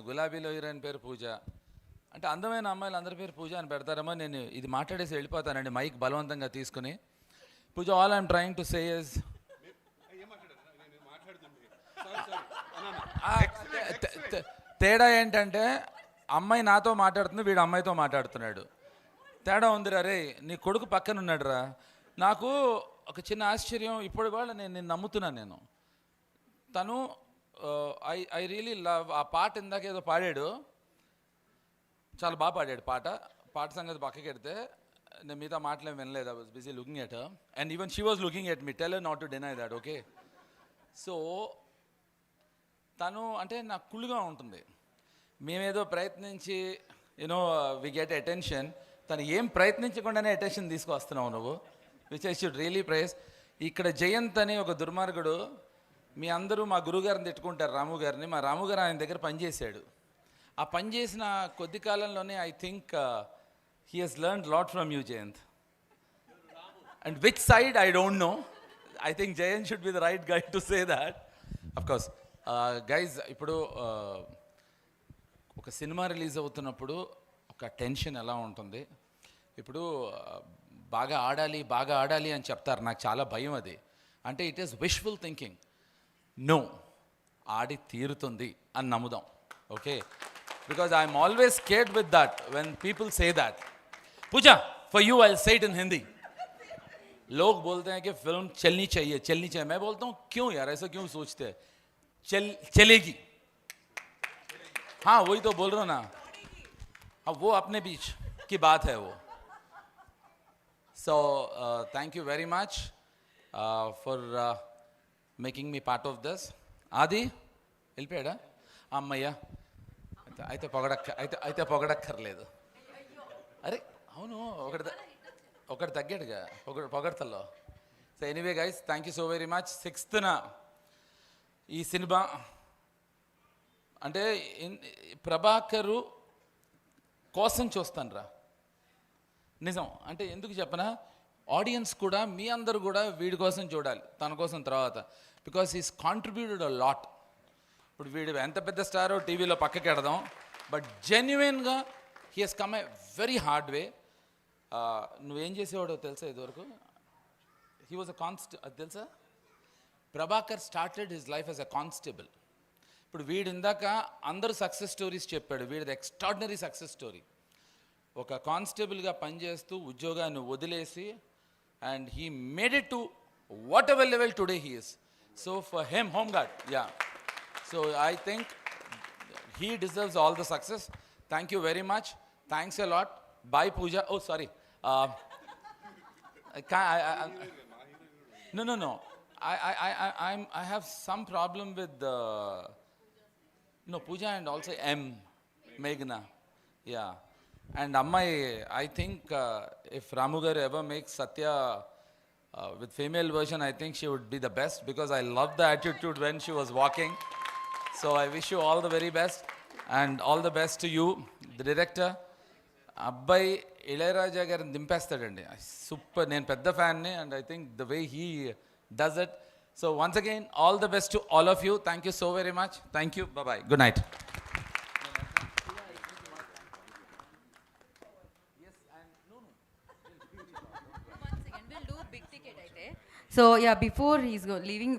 గులాబీలో heroine పేరు పూజ అంటే అందమైన అమ్మాయిలు అందరి పేరు పూజ అని పెడతారేమో. నేను ఇది మాట్లాడేసి వెళ్ళిపోతానండి మైక్ బలవంతంగా తీసుకుని. Pooja, all I'm trying to say is తేడా ఏంటంటే అమ్మాయి నాతో మాట్లాడుతుంది, వీడు అమ్మాయితో మాట్లాడుతున్నాడు. తేడా ఉందిరా రే, నీ కొడుకు పక్కన ఉన్నాడు రా. నాకు ఒక చిన్న ఆశ్చర్యం, ఇప్పుడు కూడా నేను నమ్ముతున్నాను. నేను తను ఐ రియలీ లవ్ ఆ పాట. ఇందాక ఏదో పాడాడు, చాలా బాగా పాడాడు పాట సంగతి పక్కకి పెడితే నేను మిగతా మాటలేం వినలేదు. I was busy looking at her and even she was looking at me. Tell her not to deny that, okay? So తను అంటే నాకు కుళ్ళుగా ఉంటుంది. మేమేదో ప్రయత్నించి యూనో వి గెట్ అటెన్షన్, తను ఏం ప్రయత్నించకుండానే అటెన్షన్ తీసుకొస్తున్నావు నువ్వు, which I should really praise. ఇక్కడ జయంత్ అని ఒక దుర్మార్గుడు, మీ అందరూ మా గురుగారిని తిట్టుకుంటారు, రాము గారిని. మా రాము గారు ఆయన దగ్గర పనిచేశాడు. ఆ పనిచేసిన కొద్ది కాలంలోనే I think he has learned lot from you, Jayant. And which side I don't know. I think Jayant should be the right guy to say that. Of course guys, ఇప్పుడు ఒక సినిమా రిలీజ్ అవుతున్నప్పుడు ఒక టెన్షన్ ఎలా ఉంటుంది. ఇప్పుడు బాగా ఆడాలి అని చెప్తారు, నాకు చాలా భయం అది. అంటే it is wishful thinking. No, ఆడి తీరుతుంది అని నమ్ముదాం, okay? Because I'm always scared with that when people say that. Pooja, for you I say it in Hindi. लोग बोलते हैं कि फिल्म चलनी चाहिए. मैं बोलता हूँ क्यों यार, ऐसा क्यों सोचते हैं? चलेगी. हाँ, वही तो बोल रहा हूँ ना. अब वो अपने बीच की बात है वो. So thank you very much for making me part of this. ఆది వెళ్ళిపోయాడా? అమ్మయ్య, అయితే పొగడక్కర్లేదు. అరే అవును, ఒకటి తగ్గాడుగా పొగడతల్లో. So anyway guys, thank you so very much. 6th ఈ సినిమా అంటే ప్రభాకరు కోసం చూస్తాను రా, నిజం. అంటే ఎందుకు చెప్పనా, ఆడియన్స్ కూడా, మీ అందరూ కూడా వీడి కోసం చూడాలి, తన కోసం తర్వాత. Because he's contributed a lot. ఇప్పుడు వీడు ఎంత పెద్ద స్టారో టీవీలో పక్కకి ఎడదాం, బట్ జెన్యున్గా he has come a very hard way. నువ్వేం చేసేవాడో తెలుసా ఇదివరకు? హీ వాజ్ అ అది తెలుసా? Prabhakar started his life as a constable. ఇప్పుడు వీడు ఇందాక అందరూ సక్సెస్ స్టోరీస్ చెప్పాడు, వీడిది ఎక్స్ట్రాడినరీ సక్సెస్ స్టోరీ. ఒక కానిస్టేబుల్గా పనిచేస్తూ ఉద్యోగాన్ని వదిలేసి, and he made it to whatever level today he is. So for him, home guard, yeah. So I think he deserves all the success. Thank you very much. Thanks a lot. Bye Pooja. Oh sorry, no. I have some problem with Pooja and also Meghna. Yeah. And Ammai, I think if Ramu garu ever makes Satya with female version, I think she would be the best, because I love the attitude when she was walking. So I wish you all the very best, and all the best to you, the director. అబ్బాయి ఇళయరాజా గారిని దింపేస్తాడండి, super. నేను పెద్ద ఫ్యాన్ని, and I think the way he does it. So once again, all the best to all of you. Thank you so very much. Thank you. Bye. Good night. So yeah, before he's leaving